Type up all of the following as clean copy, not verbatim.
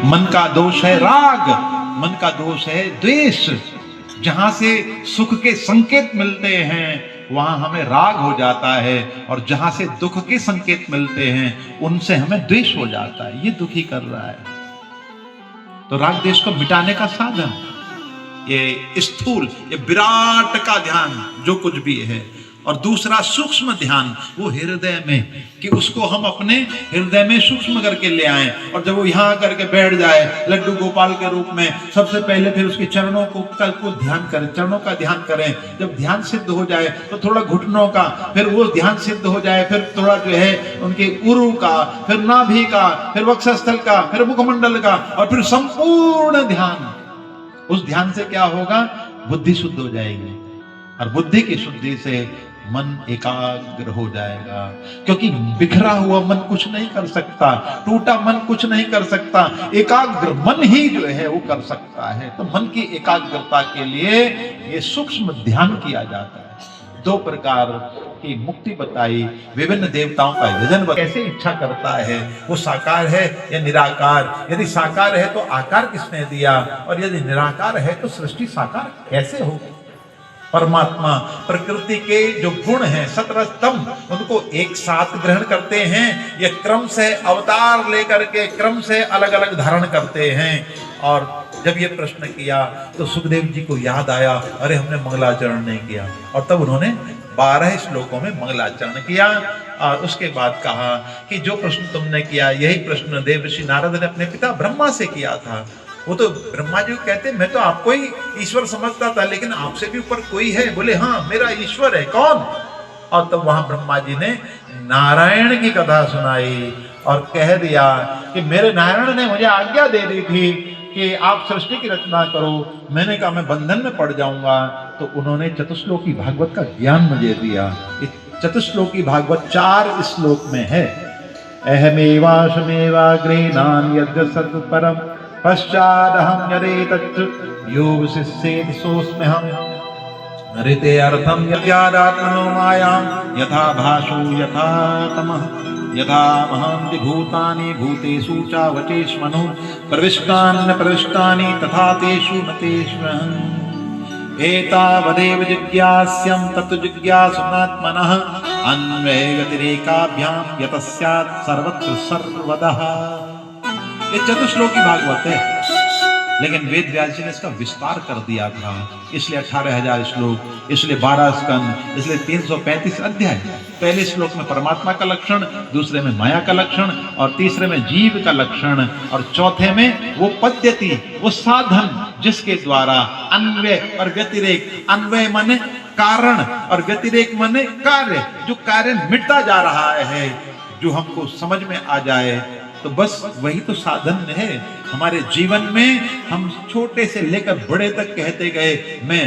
मन का दोष है राग, मन का दोष है द्वेष। जहां से सुख के संकेत मिलते हैं वहां हमें राग हो जाता है, और जहां से दुख के संकेत मिलते हैं उनसे हमें द्वेष हो जाता है। ये दुखी कर रहा है। तो राग द्वेष को मिटाने का साधन ये स्थूल, ये विराट का ध्यान जो कुछ भी है, और दूसरा सूक्ष्म ध्यान वो हृदय में, कि उसको हम अपने हृदय में सूक्ष्म करके ले आए। और जब वो यहाँ करके बैठ जाए लड्डू गोपाल के रूप में, सबसे पहले फिर उसके चरणों को ध्यान करें, चरणों का ध्यान करें। जब ध्यान सिद्ध हो जाए तो थोड़ा घुटनों का, फिर वो ध्यान सिद्ध हो जाए, फिर थोड़ा जो है उनके उरु का, फिर नाभि का, फिर वक्षस्थल का, फिर मुखमंडल का, और फिर संपूर्ण ध्यान। उस ध्यान से क्या होगा? बुद्धि शुद्ध हो जाएगी, और बुद्धि की शुद्धि से मन एकाग्र हो जाएगा। क्योंकि बिखरा हुआ मन कुछ नहीं कर सकता, टूटा मन कुछ नहीं कर सकता, एकाग्र मन ही जो है वो कर सकता है। तो मन की एकाग्रता के लिए ये सूक्ष्म ध्यान किया जाता है। 2 प्रकार की मुक्ति बताई, विभिन्न देवताओं का भजन कैसे इच्छा करता है, वो साकार है या निराकार। यदि साकार है तो आकार किसने दिया, और यदि निराकार है तो सृष्टि साकार कैसे होगी। परमात्मा प्रकृति के जो गुण हैं 17 स्तंभ, उनको एक साथ ग्रहण करते हैं, ये क्रम से अवतार लेकर के क्रम से अलग अलग धारण करते हैं। और जब ये प्रश्न किया तो सुखदेव जी को याद आया, अरे हमने मंगलाचरण नहीं किया, और तब उन्होंने 12 श्लोकों में मंगलाचरण किया। और उसके बाद कहा कि जो प्रश्न तुमने किया, यही प्रश्न देवर्षि नारद ने अपने पिता ब्रह्मा से किया था। वो तो ब्रह्मा जी कहते मैं तो आपको ही ईश्वर समझता था, लेकिन आपसे भी ऊपर कोई है? बोले हाँ, मेरा ईश्वर है। कौन? और तब वहां ब्रह्मा जी ने नारायण की कथा सुनाई और कह दिया कि मेरे नारायण ने मुझे आज्ञा दे दी थी कि आप सृष्टि की रचना करो। मैंने कहा मैं बंधन में पड़ जाऊंगा, तो उन्होंने चतुश्लोकी भागवत का ज्ञान मुझे दिया। इस चतुश्लोकी भागवत 4 श्लोक में है। अहमेवाशमेवाग्रे नान यज्ञ सत्परम पश्चादहं यदेतच्च यो विशिष्येति सोऽस्म्यहम् ऋते अर्थं यज्ञादात्मनो मायां यथा भासो यथा तमः यथा महान्ति भूतानि भूतेषु चावचेष्मनो प्रविष्टान्न प्रविष्टानि तथा तेषु न तेष्वहम् एतावदेव जिज्ञास्यं तत्तु जिज्ञासुनात्मनः अन्वये गतिरेकाभ्यां यतः स्यात् सर्वत्र सर्वदः। ये चतुश्लोकी भागवत है, लेकिन वेद व्यास जी ने इसका विस्तार कर दिया था, इसलिए 18,000 श्लोक, इसलिए 12 स्कंद, इसलिए 335 अध्याय। पहले श्लोक में परमात्मा का लक्षण, दूसरे में माया का लक्षण, और तीसरे में जीव का लक्षण, और चौथे में वो पद्धति, वो साधन जिसके द्वारा अन्वय और व्यतिरेक, अन्वय माने कारण और व्यतिरेक माने कार्य, जो कार्य मिटता जा रहा है, जो हमको समझ में आ जाए, तो बस वही तो साधन है। हमारे जीवन में हम छोटे से लेकर बड़े तक कहते गए मैं,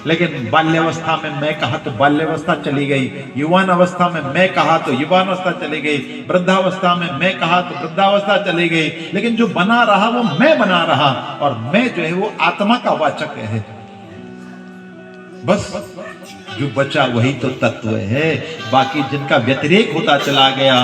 लेकिन बाल्यावस्था में मैं कहा तो बाल्यावस्था चली गई, युवान अवस्था में मैं कहा तो युवावस्था चली गई, वृद्धावस्था में मैं कहा तो वृद्धावस्था चली गई, लेकिन जो बना रहा वो मैं बना रहा, और मैं जो है वो आत्मा का वाचक है। बस जो बचा वही तो तत्व है। बाकी जिनका व्यतिरेक होता चला गया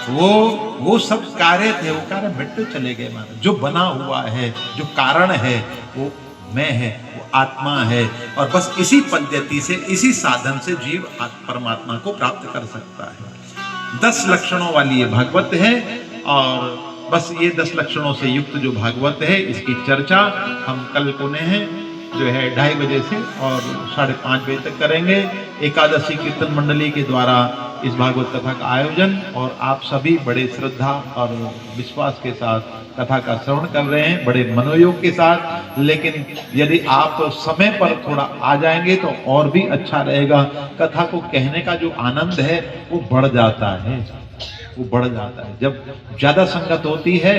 वो सब कार्य थे, वो कार्य मिटते चले गए। मानो जो बना हुआ है, जो कारण है, वो मैं है, वो आत्मा है। और बस इसी पद्धति से, इसी साधन से जीव परमात्मा को प्राप्त कर सकता है। 10 लक्षणों वाली ये भागवत है, और बस ये 10 लक्षणों से युक्त जो भागवत है, इसकी चर्चा हम कल पुनः है जो है 2:30 बजे से और 5:30 बजे तक करेंगे। एकादशी कीर्तन मंडली के द्वारा इस भागवत कथा का आयोजन, और आप सभी बड़े श्रद्धा और विश्वास के साथ कथा का श्रवण कर रहे हैं, बड़े मनोयोग के साथ। लेकिन यदि आप समय पर थोड़ा आ जाएंगे तो और भी अच्छा रहेगा। कथा को कहने का जो आनंद है वो बढ़ जाता है, वो बढ़ जाता है। जब ज्यादा संगत होती है